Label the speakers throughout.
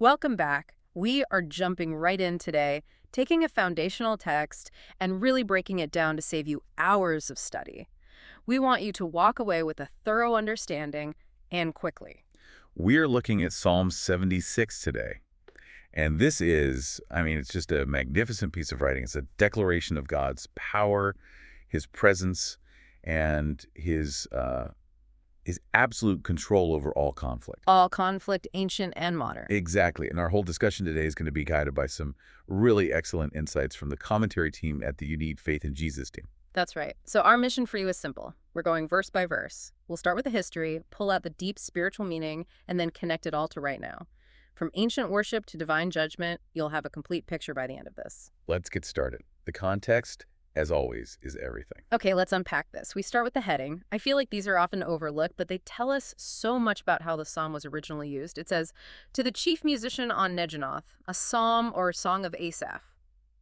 Speaker 1: Welcome back. We are jumping right in today, taking a foundational text and really breaking it down to save you hours of study. We want you to walk away with a thorough understanding and quickly.
Speaker 2: We're looking at Psalm 76 today. And this is, it's just a magnificent piece of writing. It's a declaration of God's power, his presence, and his absolute control over all conflict.
Speaker 1: All conflict, ancient and modern.
Speaker 2: Exactly. And our whole discussion today is going to be guided by some really excellent insights from the commentary team at the UNFIJ in Jesus team.
Speaker 1: That's right. So our mission for you is simple. We're going verse by verse. We'll start with the history, pull out the deep spiritual meaning, and then connect it all to right now. From ancient worship to divine judgment, you'll have a complete picture by the end of this.
Speaker 2: Let's get started. The context, as always, is everything.
Speaker 1: Okay, let's unpack this. We start with the heading. I feel like these are often overlooked, but they tell us so much about how the psalm was originally used. It says, "To the chief musician on Neginoth, a psalm or song of Asaph."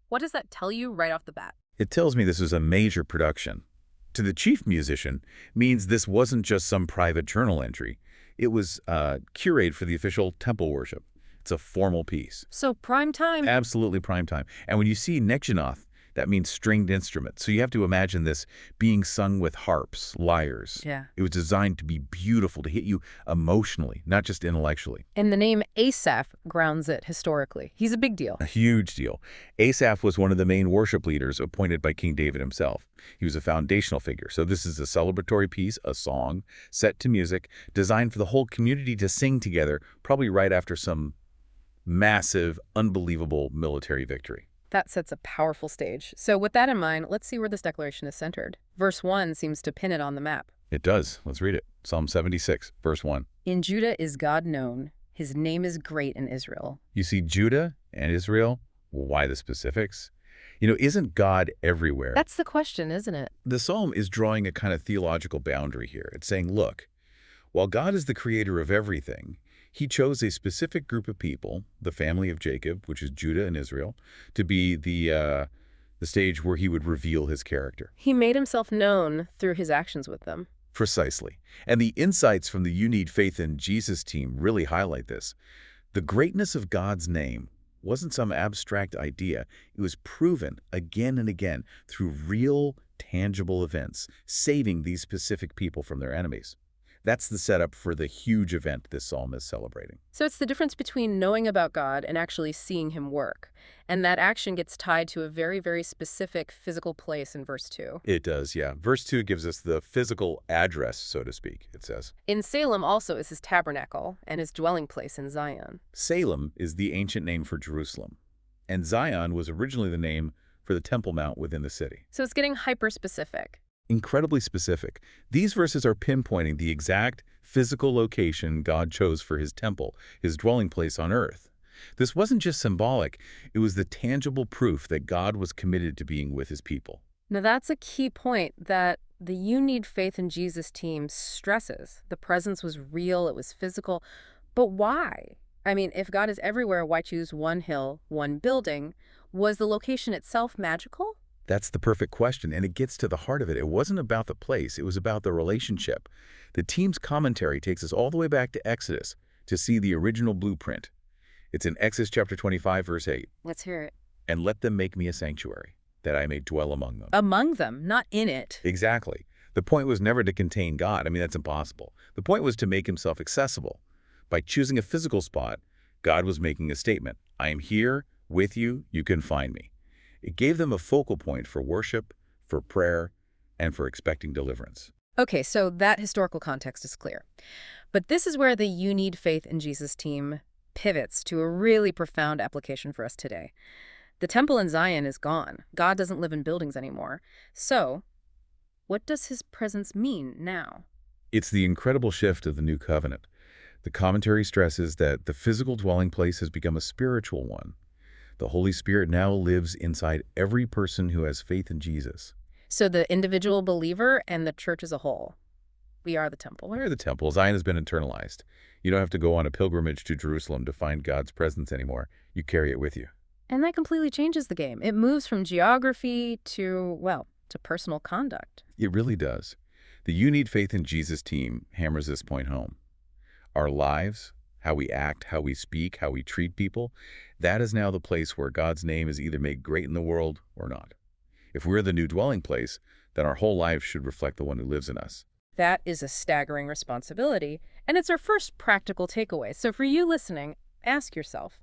Speaker 1: What does that tell you right off the bat?
Speaker 2: It tells me this was a major production. To the chief musician means this wasn't just some private journal entry. It was curated for the official temple worship. It's a formal piece.
Speaker 1: So prime time.
Speaker 2: Absolutely prime time. And when you see Neginoth, that means stringed instrument. So you have to imagine this being sung with harps, lyres.
Speaker 1: Yeah.
Speaker 2: It was designed to be beautiful, to hit you emotionally, not just intellectually.
Speaker 1: And the name Asaph grounds it historically. He's a big deal.
Speaker 2: A huge deal. Asaph was one of the main worship leaders appointed by King David himself. He was a foundational figure. So this is a celebratory piece, a song, set to music, designed for the whole community to sing together, probably right after some massive, unbelievable military victory.
Speaker 1: That sets a powerful stage. So with that in mind, let's see where this declaration is centered. Verse 1 seems to pin it on the map.
Speaker 2: It does. Let's read it. Psalm 76, verse 1.
Speaker 1: In Judah is God known. His name is great in Israel.
Speaker 2: You see Judah and Israel? Well, why the specifics? Isn't God everywhere?
Speaker 1: That's the question, isn't it?
Speaker 2: The psalm is drawing a kind of theological boundary here. It's saying, look, while God is the creator of everything, he chose a specific group of people, the family of Jacob, which is Judah and Israel, to be the stage where he would reveal his character.
Speaker 1: He made himself known through his actions with them.
Speaker 2: Precisely. And the insights from the UNFIJ in Jesus team really highlight this. The greatness of God's name wasn't some abstract idea. It was proven again and again through real, tangible events, saving these specific people from their enemies. That's the setup for the huge event this psalm is celebrating.
Speaker 1: So it's the difference between knowing about God and actually seeing him work. And that action gets tied to a very, very specific physical place in verse 2.
Speaker 2: It does, yeah. Verse 2 gives us the physical address, so to speak, it says.
Speaker 1: In Salem also is his tabernacle and his dwelling place in Zion.
Speaker 2: Salem is the ancient name for Jerusalem, and Zion was originally the name for the Temple Mount within the city.
Speaker 1: So it's getting hyper-specific.
Speaker 2: Incredibly specific. These verses are pinpointing the exact physical location God chose for his temple, his dwelling place on earth. This wasn't just symbolic, it was the tangible proof that God was committed to being with his people.
Speaker 1: Now that's a key point that the UNFIJ in Jesus team stresses. The presence was real, it was physical. But why? If God is everywhere, why choose one hill, one building? Was the location itself magical?
Speaker 2: That's the perfect question, and it gets to the heart of it. It wasn't about the place, it was about the relationship. The team's commentary takes us all the way back to Exodus to see the original blueprint. It's in Exodus chapter 25, verse 8.
Speaker 1: Let's hear it.
Speaker 2: And let them make me a sanctuary, that I may dwell among them.
Speaker 1: Among them, not in it.
Speaker 2: Exactly. The point was never to contain God. That's impossible. The point was to make himself accessible. By choosing a physical spot, God was making a statement. I am here with you, you can find me. It gave them a focal point for worship, for prayer, and for expecting deliverance.
Speaker 1: Okay, so that historical context is clear. But this is where the UNFIJ in Jesus team pivots to a really profound application for us today. The temple in Zion is gone. God doesn't live in buildings anymore. So, what does his presence mean now?
Speaker 2: It's the incredible shift of the new covenant. The commentary stresses that the physical dwelling place has become a spiritual one. The Holy Spirit now lives inside every person who has faith in Jesus.
Speaker 1: So the individual believer and the church as a whole. We are the temple.
Speaker 2: We are the temple. Zion has been internalized. You don't have to go on a pilgrimage to Jerusalem to find God's presence anymore. You carry it with you.
Speaker 1: And that completely changes the game. It moves from geography to personal conduct.
Speaker 2: It really does. The UNFIJ in Jesus team hammers this point home. Our lives, how we act, how we speak, how we treat people, that is now the place where God's name is either made great in the world or not. If we're the new dwelling place, then our whole life should reflect the one who lives in us.
Speaker 1: That is a staggering responsibility, and it's our first practical takeaway. So for you listening, ask yourself,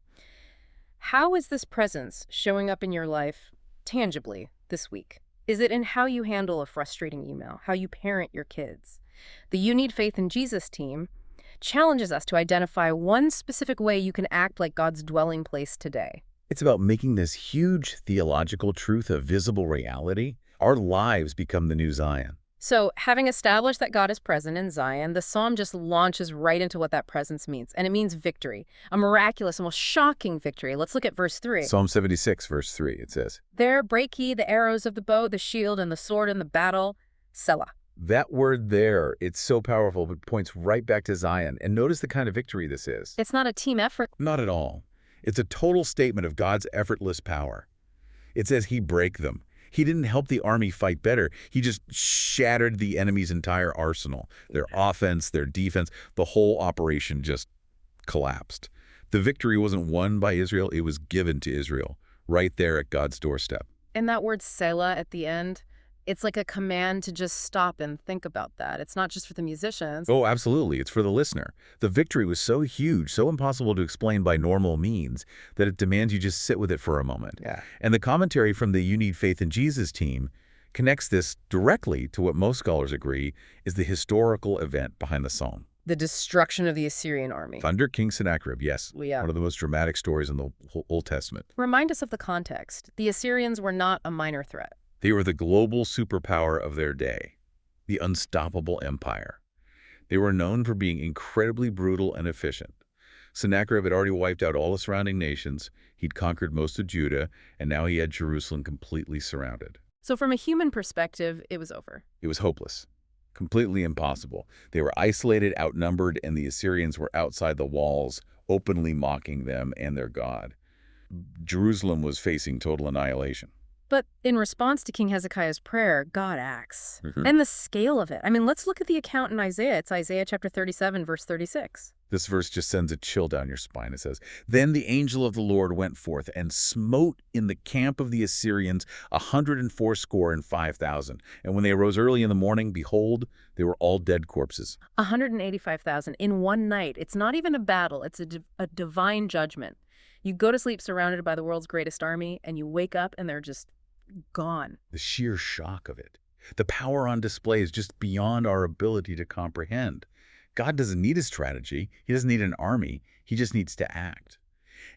Speaker 1: how is this presence showing up in your life tangibly this week? Is it in how you handle a frustrating email, how you parent your kids? The You Need Faith in Jesus team challenges us to identify one specific way you can act like God's dwelling place today.
Speaker 2: It's about making this huge theological truth a visible reality. Our lives become the new Zion.
Speaker 1: So, having established that God is present in Zion, the psalm just launches right into what that presence means. And it means victory, a miraculous, almost shocking victory. Let's look at verse 3.
Speaker 2: Psalm 76, verse 3, it says,
Speaker 1: There break ye the arrows of the bow, the shield, and the sword in the battle. Selah.
Speaker 2: That word there, it's so powerful, but points right back to Zion. And notice the kind of victory this is.
Speaker 1: It's not a team effort.
Speaker 2: Not at all. It's a total statement of God's effortless power. It says he break them. He didn't help the army fight better. He just shattered the enemy's entire arsenal. Their offense, their defense, the whole operation just collapsed. The victory wasn't won by Israel, it was given to Israel, right there at God's doorstep.
Speaker 1: And that word Selah at the end, it's like a command to just stop and think about that. It's not just for the musicians.
Speaker 2: Oh, absolutely. It's for the listener. The victory was so huge, so impossible to explain by normal means, that it demands you just sit with it for a moment.
Speaker 3: Yeah.
Speaker 2: And the commentary from the You Need Faith in Jesus team connects this directly to what most scholars agree is the historical event behind the psalm.
Speaker 1: The destruction of the Assyrian army.
Speaker 2: Under King Sennacherib, yes.
Speaker 1: Yeah.
Speaker 2: One of the most dramatic stories in the whole Old Testament.
Speaker 1: Remind us of the context. The Assyrians were not a minor threat.
Speaker 2: They were the global superpower of their day, the unstoppable empire. They were known for being incredibly brutal and efficient. Sennacherib had already wiped out all the surrounding nations, he'd conquered most of Judah, and now he had Jerusalem completely surrounded.
Speaker 1: So from a human perspective, it was over.
Speaker 2: It was hopeless, completely impossible. They were isolated, outnumbered, and the Assyrians were outside the walls, openly mocking them and their God. Jerusalem was facing total annihilation.
Speaker 1: But in response to King Hezekiah's prayer, God acts. And the scale of it. I mean, let's look at the account in Isaiah. It's Isaiah chapter 37, verse 36.
Speaker 2: This verse just sends a chill down your spine. It says, Then the angel of the Lord went forth and smote in the camp of the Assyrians 185,000. And when they arose early in the morning, behold, they were all dead corpses.
Speaker 1: 185,000 in one night. It's not even a battle. It's a divine judgment. You go to sleep surrounded by the world's greatest army, and you wake up and they're just gone.
Speaker 2: The sheer shock of it. The power on display is just beyond our ability to comprehend. God doesn't need a strategy. He doesn't need an army. He just needs to act.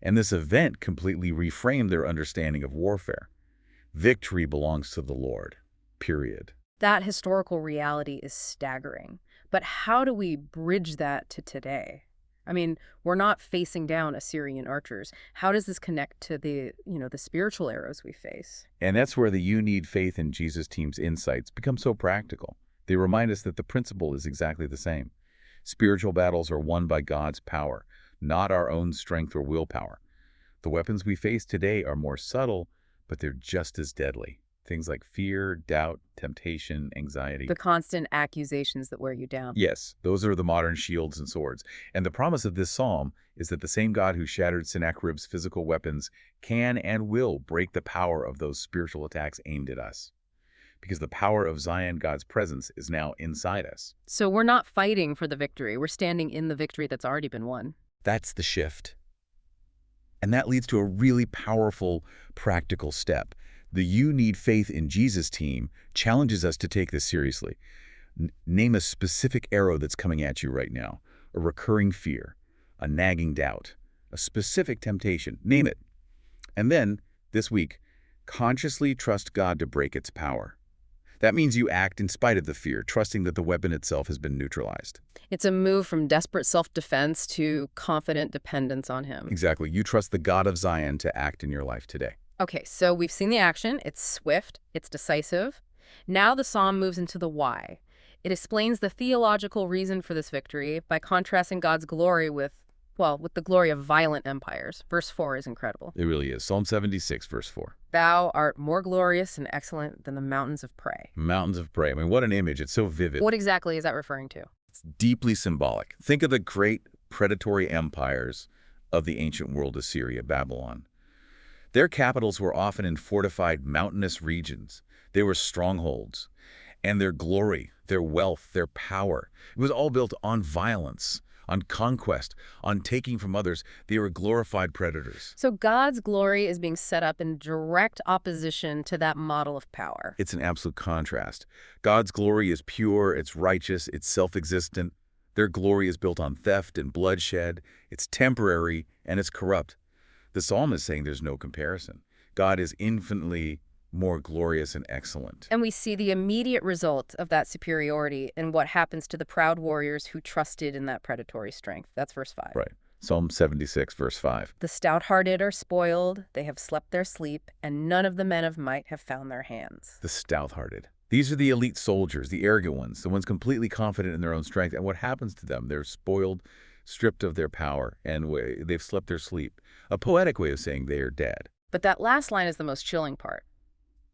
Speaker 2: And this event completely reframed their understanding of warfare. Victory belongs to the Lord, period.
Speaker 1: That historical reality is staggering. But how do we bridge that to today? I mean, we're not facing down Assyrian archers. How does this connect to the spiritual arrows we face?
Speaker 2: And that's where the You Need Faith in Jesus team's insights become so practical. They remind us that the principle is exactly the same. Spiritual battles are won by God's power, not our own strength or willpower. The weapons we face today are more subtle, but they're just as deadly. Things like fear, doubt, temptation, anxiety.
Speaker 1: The constant accusations that wear you down.
Speaker 2: Yes, those are the modern shields and swords. And the promise of this psalm is that the same God who shattered Sennacherib's physical weapons can and will break the power of those spiritual attacks aimed at us. Because the power of Zion, God's presence, is now inside us.
Speaker 1: So we're not fighting for the victory. We're standing in the victory that's already been won.
Speaker 2: That's the shift. And that leads to a really powerful, practical step. The You Need Faith in Jesus team challenges us to take this seriously. Name a specific arrow that's coming at you right now, a recurring fear, a nagging doubt, a specific temptation. Name it. And then, this week, consciously trust God to break its power. That means you act in spite of the fear, trusting that the weapon itself has been neutralized.
Speaker 1: It's a move from desperate self-defense to confident dependence on him.
Speaker 2: Exactly. You trust the God of Zion to act in your life today.
Speaker 1: Okay, so we've seen the action. It's swift. It's decisive. Now the psalm moves into the why. It explains the theological reason for this victory by contrasting God's glory with the glory of violent empires. Verse 4 is incredible.
Speaker 2: It really is. Psalm 76, verse 4.
Speaker 1: Thou art more glorious and excellent than the mountains of prey.
Speaker 2: Mountains of prey. I mean, what an image. It's so vivid.
Speaker 1: What exactly is that referring to?
Speaker 2: It's deeply symbolic. Think of the great predatory empires of the ancient world: Assyria, Babylon. Their capitals were often in fortified mountainous regions. They were strongholds. And their glory, their wealth, their power, it was all built on violence, on conquest, on taking from others. They were glorified predators.
Speaker 1: So God's glory is being set up in direct opposition to that model of power.
Speaker 2: It's an absolute contrast. God's glory is pure, it's righteous, it's self-existent. Their glory is built on theft and bloodshed. It's temporary, and it's corrupt. The psalm is saying there's no comparison. God is infinitely more glorious and excellent.
Speaker 1: And we see the immediate result of that superiority in what happens to the proud warriors who trusted in that predatory strength. That's verse 5.
Speaker 2: Right. Psalm 76, verse 5.
Speaker 1: The stout-hearted are spoiled, they have slept their sleep, and none of the men of might have found their hands.
Speaker 2: The stout-hearted. These are the elite soldiers, the arrogant ones, the ones completely confident in their own strength. And what happens to them? They're spoiled, stripped of their power, and they've slept their sleep. A poetic way of saying they are dead.
Speaker 1: But that last line is the most chilling part.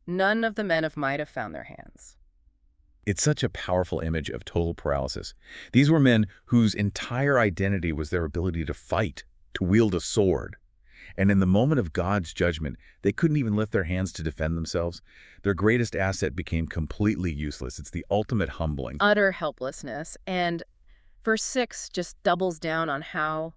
Speaker 1: None of the men of might have found their hands.
Speaker 2: It's such a powerful image of total paralysis. These were men whose entire identity was their ability to fight, to wield a sword. And in the moment of God's judgment, they couldn't even lift their hands to defend themselves. Their greatest asset became completely useless. It's the ultimate humbling.
Speaker 1: Utter helplessness. And verse 6 just doubles down on how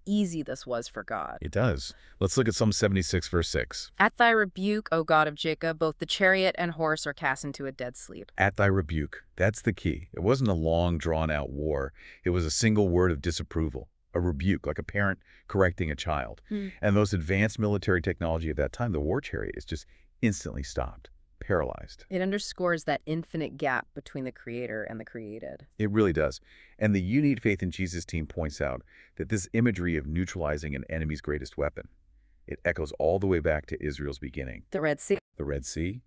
Speaker 1: easy this was for God.
Speaker 2: It does. Let's look at Psalm 76, verse 6.
Speaker 1: At thy rebuke, O God of Jacob, both the chariot and horse are cast into a dead sleep.
Speaker 2: At thy rebuke. That's the key. It wasn't a long, drawn-out war. It was a single word of disapproval, a rebuke, like a parent correcting a child. And those advanced military technology of that time, the war chariot, is just instantly stopped, paralyzed.
Speaker 1: It underscores that infinite gap between the creator and the created.
Speaker 2: It really does. And the You Need Faith in Jesus team points out that this imagery of neutralizing an enemy's greatest weapon, it echoes all the way back to Israel's beginning.
Speaker 1: The Red Sea.
Speaker 2: The Red Sea,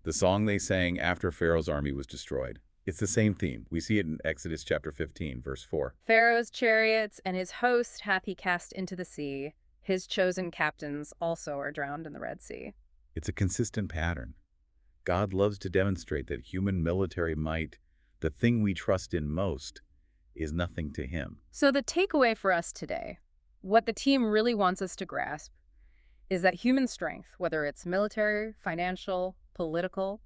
Speaker 2: the song they sang after Pharaoh's army was destroyed. It's the same theme. We see it in Exodus chapter 15, verse 4.
Speaker 1: Pharaoh's chariots and his host hath he cast into the sea. His chosen captains also are drowned in the Red Sea.
Speaker 2: It's a consistent pattern. God loves to demonstrate that human military might, the thing we trust in most, is nothing to him.
Speaker 1: So the takeaway for us today, what the team really wants us to grasp, is that human strength, whether it's military, financial, political,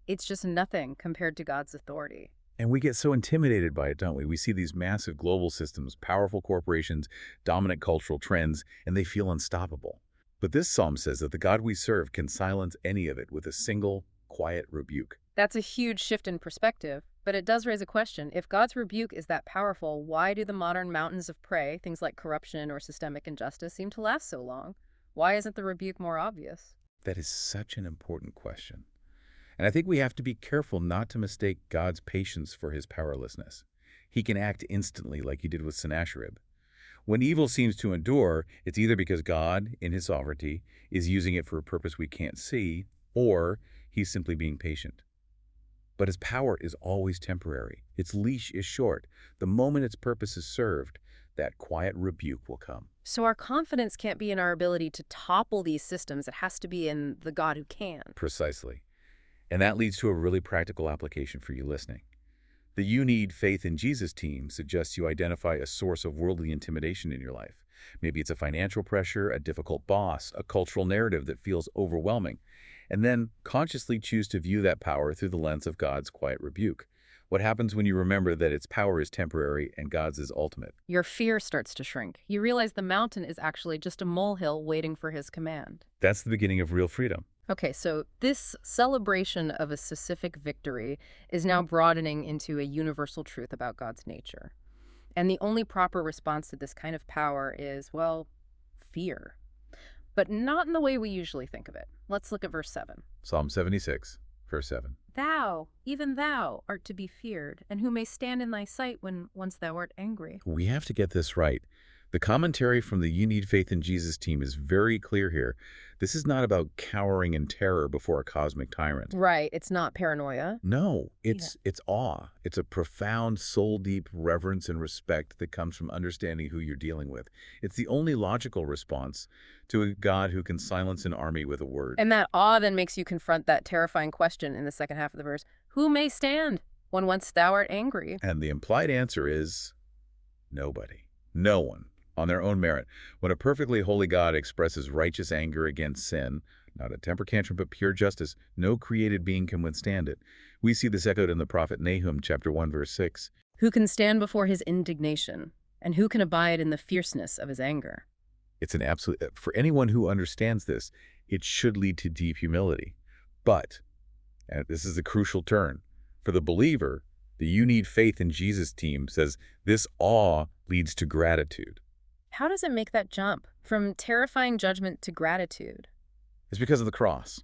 Speaker 1: it's just nothing compared to God's authority.
Speaker 2: And we get so intimidated by it, don't we? We see these massive global systems, powerful corporations, dominant cultural trends, and they feel unstoppable. But this psalm says that the God we serve can silence any of it with a single, quiet rebuke.
Speaker 1: That's a huge shift in perspective, but it does raise a question. If God's rebuke is that powerful, why do the modern mountains of prey, things like corruption or systemic injustice, seem to last so long? Why isn't the rebuke more obvious?
Speaker 2: That is such an important question. And I think we have to be careful not to mistake God's patience for his powerlessness. He can act instantly like he did with Sennacherib. When evil seems to endure, it's either because God, in his sovereignty, is using it for a purpose we can't see, or he's simply being patient. But his power is always temporary. Its leash is short. The moment its purpose is served, that quiet rebuke will come.
Speaker 1: So our confidence can't be in our ability to topple these systems. It has to be in the God who can.
Speaker 2: Precisely. And that leads to a really practical application for you listening. The You Need Faith in Jesus team suggests you identify a source of worldly intimidation in your life. Maybe it's a financial pressure, a difficult boss, a cultural narrative that feels overwhelming. And then consciously choose to view that power through the lens of God's quiet rebuke. What happens when you remember that its power is temporary and God's is ultimate?
Speaker 1: Your fear starts to shrink. You realize the mountain is actually just a molehill waiting for his command.
Speaker 2: That's the beginning of real freedom.
Speaker 1: Okay, so this celebration of a specific victory is now broadening into a universal truth about God's nature. And the only proper response to this kind of power is, well, fear. But not in the way we usually think of it. Let's look at verse 7.
Speaker 2: Psalm 76, verse 7.
Speaker 1: Thou, even thou, art to be feared, and who may stand in thy sight when once thou art angry.
Speaker 2: We have to get this right. The commentary from the You Need Faith in Jesus team is very clear here. This is not about cowering in terror before a cosmic tyrant.
Speaker 1: Right, it's not paranoia.
Speaker 2: No, it's awe. It's a profound, soul-deep reverence and respect that comes from understanding who you're dealing with. It's the only logical response to a God who can silence an army with a word.
Speaker 1: And that awe then makes you confront that terrifying question in the second half of the verse. Who may stand when once thou art angry?
Speaker 2: And the implied answer is Nobody. No one. On their own merit. When a perfectly holy God expresses righteous anger against sin, not a temper tantrum but pure justice, no created being can withstand it. We see this echoed in the prophet Nahum, chapter 1, verse 6.
Speaker 1: Who can stand before his indignation, and who can abide in the fierceness of his anger?
Speaker 2: It's an absolute, for anyone who understands this, it should lead to deep humility. But, and this is a crucial turn, for the believer, the You Need Faith in Jesus team says this awe leads to gratitude.
Speaker 1: How does it make that jump from terrifying judgment to gratitude?
Speaker 2: It's because of the cross.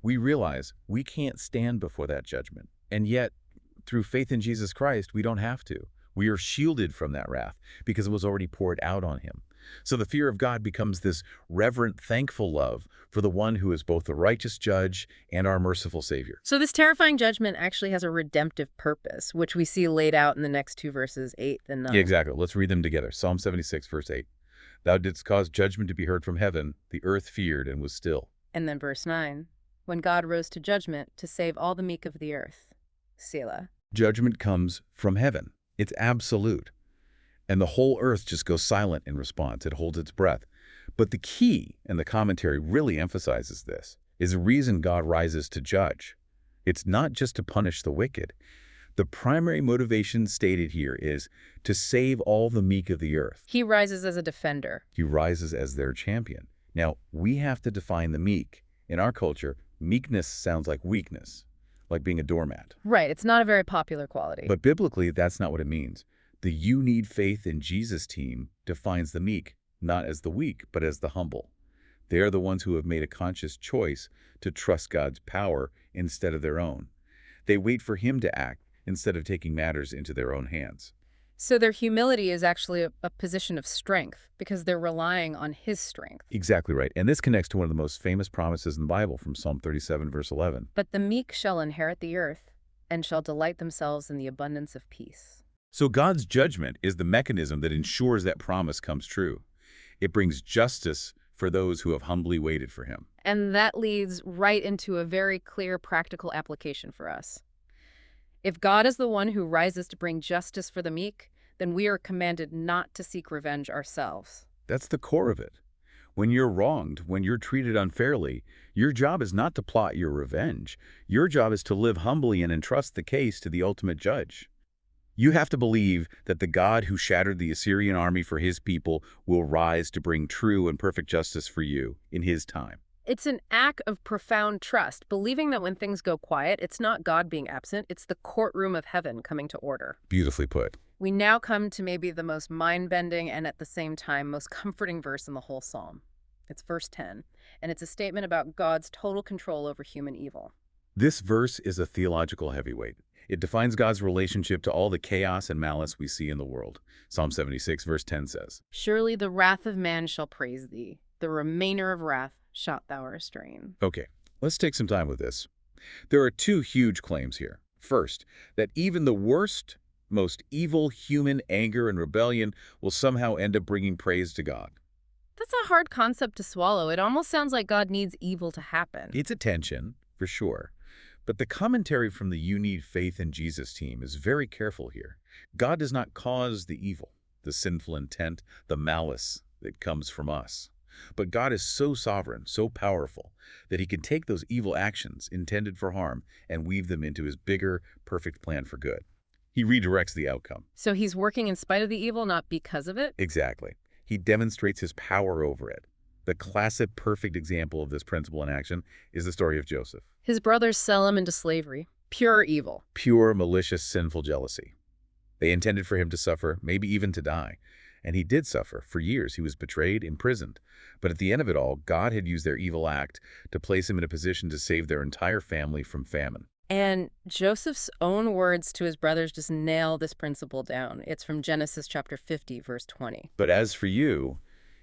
Speaker 2: We realize we can't stand before that judgment. And yet, through faith in Jesus Christ, we don't have to. We are shielded from that wrath because it was already poured out on him. So the fear of God becomes this reverent, thankful love for the one who is both the righteous judge and our merciful Savior.
Speaker 1: So this terrifying judgment actually has a redemptive purpose, which we see laid out in the next two verses, 8 and 9.
Speaker 2: Yeah, exactly. Let's read them together. Psalm 76, verse 8. Thou didst cause judgment to be heard from heaven. The earth feared and was still.
Speaker 1: And then verse 9. When God rose to judgment to save all the meek of the earth. Selah.
Speaker 2: Judgment comes from heaven. It's absolute. And the whole earth just goes silent in response. It holds its breath. But the key, and the commentary really emphasizes this, is the reason God rises to judge. It's not just to punish the wicked. The primary motivation stated here is to save all the meek of the earth.
Speaker 1: He rises as a defender.
Speaker 2: He rises as their champion. Now, we have to define the meek. In our culture, meekness sounds like weakness, like being a doormat.
Speaker 1: Right, it's not a very popular quality.
Speaker 2: But biblically, that's not what it means. The You Need Faith in Jesus team defines the meek, not as the weak, but as the humble. They are the ones who have made a conscious choice to trust God's power instead of their own. They wait for him to act instead of taking matters into their own hands.
Speaker 1: So their humility is actually a position of strength because they're relying on his strength.
Speaker 2: Exactly right. And this connects to one of the most famous promises in the Bible from Psalm 37, verse 11.
Speaker 1: But the meek shall inherit the earth and shall delight themselves in the abundance of peace.
Speaker 2: So God's judgment is the mechanism that ensures that promise comes true. It brings justice for those who have humbly waited for him.
Speaker 1: And that leads right into a very clear practical application for us. If God is the one who rises to bring justice for the meek, then we are commanded not to seek revenge ourselves.
Speaker 2: That's the core of it. When you're wronged, when you're treated unfairly, your job is not to plot your revenge. Your job is to live humbly and entrust the case to the ultimate judge. You have to believe that the God who shattered the Assyrian army for his people will rise to bring true and perfect justice for you in his time.
Speaker 1: It's an act of profound trust, believing that when things go quiet, it's not God being absent, it's the courtroom of heaven coming to order.
Speaker 2: Beautifully put.
Speaker 1: We now come to maybe the most mind-bending and at the same time most comforting verse in the whole psalm. It's verse 10, and it's a statement about God's total control over human evil.
Speaker 2: This verse is a theological heavyweight. It defines God's relationship to all the chaos and malice we see in the world. Psalm 76, verse 10 says,
Speaker 1: Surely the wrath of man shall praise thee, the remainder of wrath shalt thou restrain.
Speaker 2: Okay, let's take some time with this. There are two huge claims here. First, that even the worst, most evil human anger and rebellion will somehow end up bringing praise to God.
Speaker 1: That's a hard concept to swallow. It almost sounds like God needs evil to happen.
Speaker 2: It's a tension, for sure. But the commentary from the You Need Faith in Jesus team is very careful here. God does not cause the evil, the sinful intent, the malice that comes from us. But God is so sovereign, so powerful, that he can take those evil actions intended for harm and weave them into his bigger, perfect plan for good. He redirects the outcome.
Speaker 1: So he's working in spite of the evil, not because of it?
Speaker 2: Exactly. He demonstrates his power over it. The classic perfect example of this principle in action is the story of Joseph.
Speaker 1: His brothers sell him into slavery. Pure evil.
Speaker 2: Pure, malicious, sinful jealousy. They intended for him to suffer, maybe even to die. And he did suffer. For years, he was betrayed, imprisoned. But at the end of it all, God had used their evil act to place him in a position to save their entire family from famine.
Speaker 1: And Joseph's own words to his brothers just nail this principle down. It's from Genesis chapter 50, verse 20.
Speaker 2: But as for you,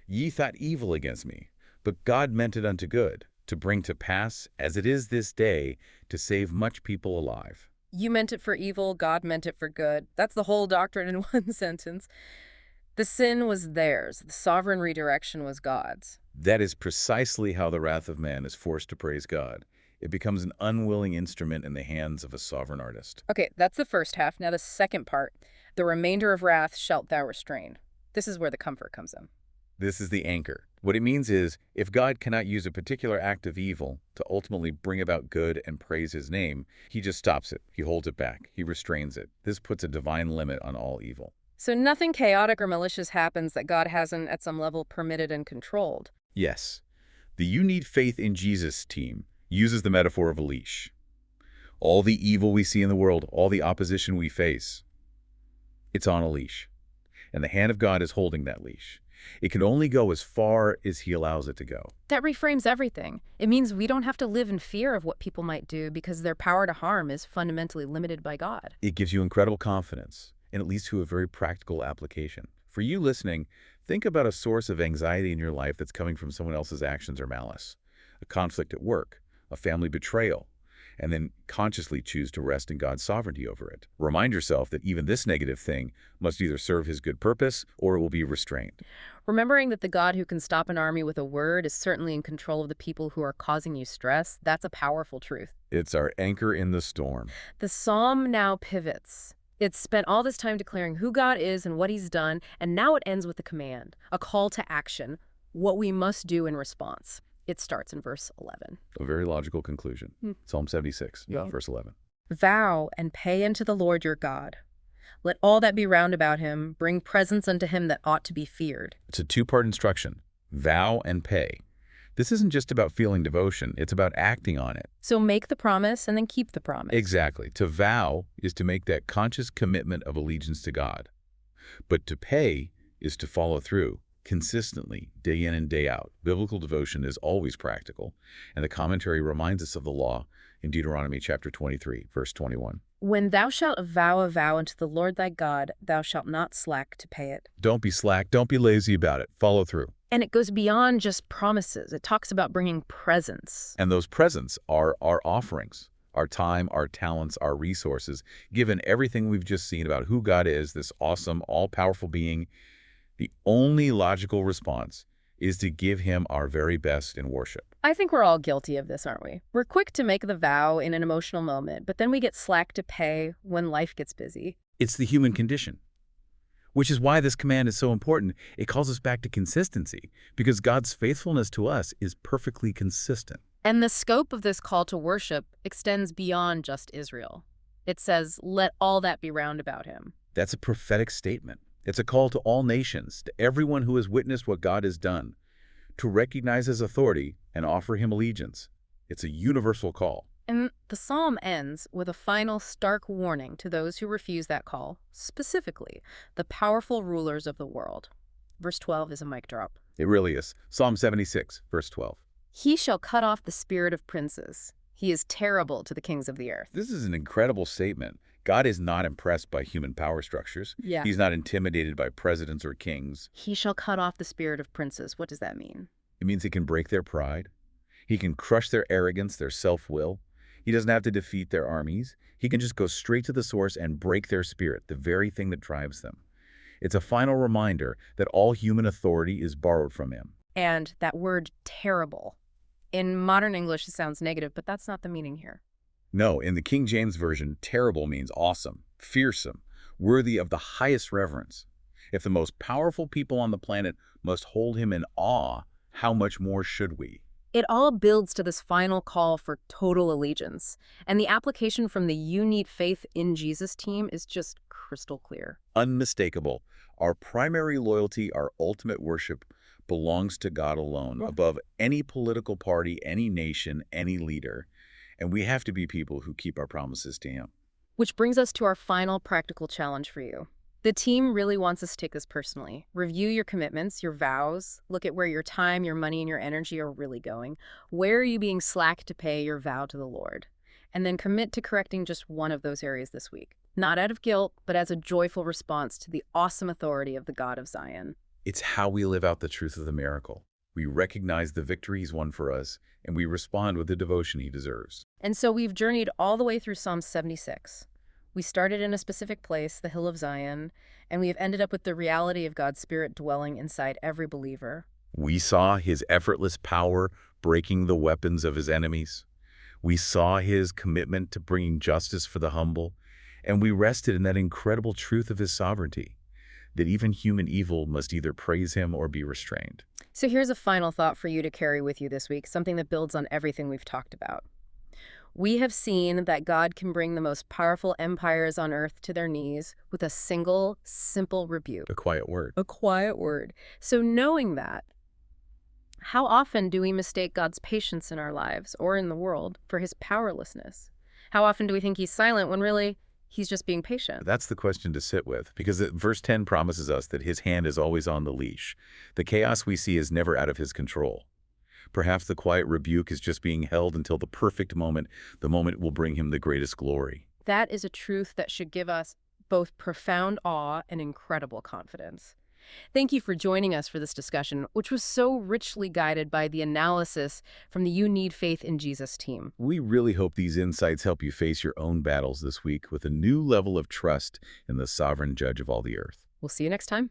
Speaker 2: ye thought evil against me, but God meant it unto good, to bring to pass, as it is this day, to save much people alive.
Speaker 1: You meant it for evil, God meant it for good. That's the whole doctrine in one sentence. The sin was theirs. The sovereign redirection was God's.
Speaker 2: That is precisely how the wrath of man is forced to praise God. It becomes an unwilling instrument in the hands of a sovereign artist.
Speaker 1: Okay, that's the first half. Now the second part. The remainder of wrath shalt thou restrain. This is where the comfort comes in.
Speaker 2: This is the anchor. What it means is, if God cannot use a particular act of evil to ultimately bring about good and praise his name, he just stops it. He holds it back. He restrains it. This puts a divine limit on all evil.
Speaker 1: So nothing chaotic or malicious happens that God hasn't, at some level, permitted and controlled.
Speaker 2: Yes, the You Need Faith in Jesus team uses the metaphor of a leash. All the evil we see in the world, all the opposition we face, it's on a leash. And the hand of God is holding that leash. It can only go as far as he allows it to go.
Speaker 1: That reframes everything. It means we don't have to live in fear of what people might do because their power to harm is fundamentally limited by God.
Speaker 2: It gives you incredible confidence, and it leads to a very practical application. For you listening, think about a source of anxiety in your life that's coming from someone else's actions or malice. A conflict at work, a family betrayal, and then consciously choose to rest in God's sovereignty over it. Remind yourself that even this negative thing must either serve his good purpose or it will be restrained.
Speaker 1: Remembering that the God who can stop an army with a word is certainly in control of the people who are causing you stress, that's a powerful truth.
Speaker 2: It's our anchor in the storm.
Speaker 1: The psalm now pivots. It's spent all this time declaring who God is and what he's done, and now it ends with a command, a call to action, what we must do in response. It starts in verse 11.
Speaker 2: A very logical conclusion. Psalm 76,
Speaker 1: Yeah.
Speaker 2: verse 11.
Speaker 1: Vow and pay unto the Lord your God. Let all that be round about him bring presents unto him that ought to be feared.
Speaker 2: It's a two-part instruction. Vow and pay. This isn't just about feeling devotion. It's about acting on it.
Speaker 1: So make the promise and then keep the promise.
Speaker 2: Exactly. To vow is to make that conscious commitment of allegiance to God. But to pay is to follow through consistently, day in and day out. Biblical devotion is always practical, and the commentary reminds us of the law in Deuteronomy chapter 23, verse 21.
Speaker 1: When thou shalt vow a vow unto the Lord thy God, thou shalt not slack to pay it.
Speaker 2: Don't be slack. Don't be lazy about it. Follow through.
Speaker 1: And it goes beyond just promises. It talks about bringing presents.
Speaker 2: And those presents are our offerings, our time, our talents, our resources. Given everything we've just seen about who God is, this awesome, all-powerful being, the only logical response is to give him our very best in worship.
Speaker 1: I think we're all guilty of this, aren't we? We're quick to make the vow in an emotional moment, but then we get slack to pay when life gets busy.
Speaker 2: It's the human condition, which is why this command is so important. It calls us back to consistency, because God's faithfulness to us is perfectly consistent.
Speaker 1: And the scope of this call to worship extends beyond just Israel. It says, let all that be round about him.
Speaker 2: That's a prophetic statement. It's a call to all nations, to everyone who has witnessed what God has done, to recognize his authority and offer him allegiance. It's a universal call.
Speaker 1: And the psalm ends with a final stark warning to those who refuse that call, specifically the powerful rulers of the world. Verse 12 is a mic drop.
Speaker 2: It really is. Psalm 76, verse 12.
Speaker 1: He shall cut off the spirit of princes. He is terrible to the kings of the earth.
Speaker 2: This is an incredible statement. God is not impressed by human power structures.
Speaker 1: Yeah.
Speaker 2: He's not intimidated by presidents or kings.
Speaker 1: He shall cut off the spirit of princes. What does that mean?
Speaker 2: It means he can break their pride. He can crush their arrogance, their self-will. He doesn't have to defeat their armies. He can just go straight to the source and break their spirit, the very thing that drives them. It's a final reminder that all human authority is borrowed from him.
Speaker 1: And that word terrible. In modern English, it sounds negative, but that's not the meaning here.
Speaker 2: No, in the King James Version, terrible means awesome, fearsome, worthy of the highest reverence. If the most powerful people on the planet must hold him in awe, how much more should we?
Speaker 1: It all builds to this final call for total allegiance. And the application from the You Need Faith in Jesus team is just crystal clear.
Speaker 2: Unmistakable. Our primary loyalty, our ultimate worship, belongs to God alone, above any political party, any nation, any leader. And we have to be people who keep our promises to him.
Speaker 1: Which brings us to our final practical challenge for you. The team really wants us to take this personally. Review your commitments, your vows. Look at where your time, your money, and your energy are really going. Where are you being slack to pay your vow to the Lord? And then commit to correcting just one of those areas this week. Not out of guilt, but as a joyful response to the awesome authority of the God of Zion.
Speaker 2: It's how we live out the truth of the miracle. We recognize the victory he's won for us, and we respond with the devotion he deserves.
Speaker 1: And so we've journeyed all the way through Psalm 76. We started in a specific place, the Hill of Zion, and we have ended up with the reality of God's Spirit dwelling inside every believer.
Speaker 2: We saw his effortless power breaking the weapons of his enemies. We saw his commitment to bringing justice for the humble, and we rested in that incredible truth of his sovereignty, that even human evil must either praise him or be restrained.
Speaker 1: So here's a final thought for you to carry with you this week, something that builds on everything we've talked about. We have seen that God can bring the most powerful empires on earth to their knees with a single, simple rebuke.
Speaker 2: A quiet word.
Speaker 1: A quiet word. So knowing that, how often do we mistake God's patience in our lives or in the world for his powerlessness? How often do we think he's silent when really he's just being patient?
Speaker 2: That's the question to sit with, because verse 10 promises us that his hand is always on the leash. The chaos we see is never out of his control. Perhaps the quiet rebuke is just being held until the perfect moment, the moment will bring him the greatest glory.
Speaker 1: That is a truth that should give us both profound awe and incredible confidence. Thank you for joining us for this discussion, which was so richly guided by the analysis from the You Need Faith in Jesus team.
Speaker 2: We really hope these insights help you face your own battles this week with a new level of trust in the sovereign judge of all the earth.
Speaker 1: We'll see you next time.